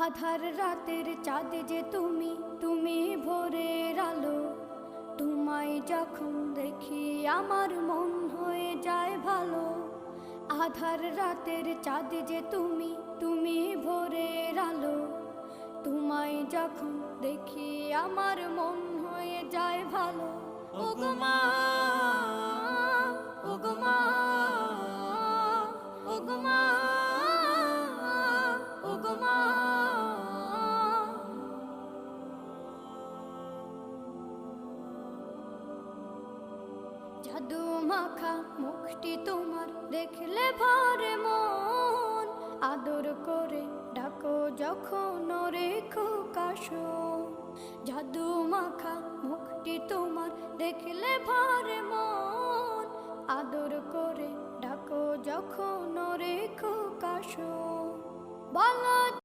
আধার রাতের চাঁদ যে তুমি, তুমি ভোরের আলো। তোমায় যখন দেখি আমার মন হয়ে যায় ভালো। আধার রাতের চাঁদ যে তুমি, তুমি ভোরের আলো। তোমায় যখন দেখি আমার মন হয়ে যায় ভালো। ওগো মা, ওগো মা, ওগো মা, ওগো মা। জাদু মাখা মুখটি তোমার দেখলে ভরে মন। আদর করে ডাকো যখন রেখো কাশন। জাদু মাখা মুখটি তোমার দেখলে ভরে মন। আদর করে ডাকো যখন রেখো কাশন। বলো